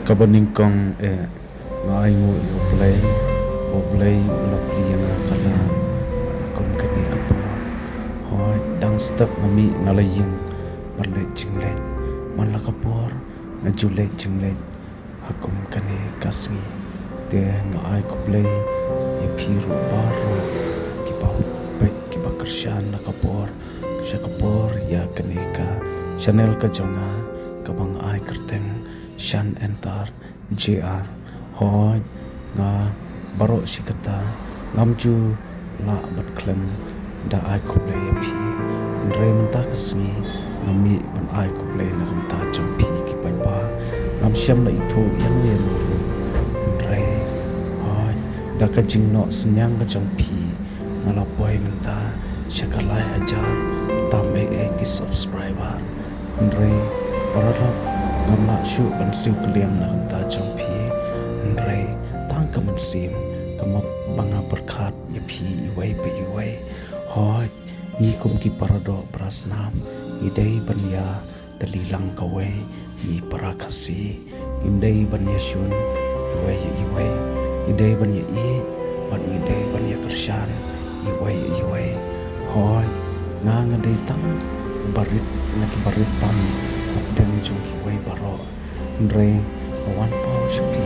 kabaningkong ngai ngu yo play boblay ulap liang kala akum kani kapo hoi dang stak ngami nalayang barle jingle man la kapor ngajule jingle akum kani kasngi te ngai Khublei ye phiru baro kibau pet kibakar Shan na kapor kapor ya kani ka channel ka jonga kabang ai kerteng Shan entar JR hoi nga Baroh sikata ngamju la ban klem da ai Khublei phi re menta kasni ngami ban ai Khublei na kamta champi ki pai ba ngam syam na itho yang yen re hoi da ka jing no senyang ka champi ngala poi menta syakalai ajar tame ki subscriber re Baroh ngama syu ban siu kliang na kamta champi re tang ka man sim kamak banga berkat ya phi iwai pe iwai hoi ni kum ki parado prasnam ni dei banya talilang kawai ni parakasi ni dei banya shun iwai ni dei banya I bat ni dei banya kershan iwai hoi nga dei tang barit na ki barit tam deng jung ki wai Baroh re kawan pau sapi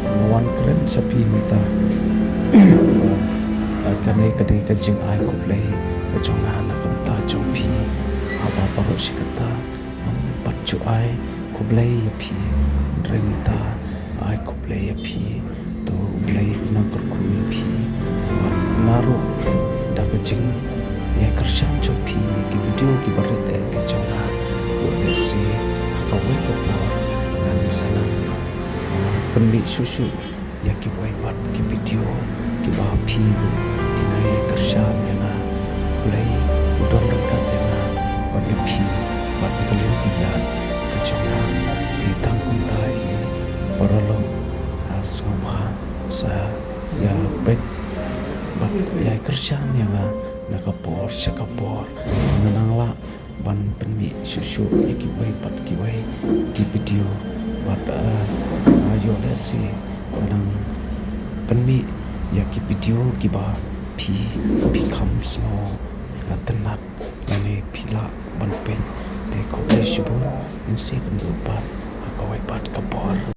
kawan Kren sapi minta kane kade ka Jing ai Khublei ka jonga na kamta jongpi aba Baroh sikata am patju ai Khublei phi remta ai Khublei phi to Khublei na kurku phi ngaru da ka Jing ye kershan jongpi ki video ki barit ki jonga yo desi ka wai ka por nan sana penli susu ya ki wai pat ki video ki ba phi kinai kershan yang play udon dekat dengan pada phi pat ki kalian tiga ke jonga di tangkum tahi paralong Sngap sa ya bet bat ya kershan yang nakapor syakapor menangla ban penmi susu ki wai pat ki wai ki video bat ayo lesi menang penmi ya ki video ki ba phi becomes no tenat lani phila ban pe te Khublei shibur in second bat akawai bat kapor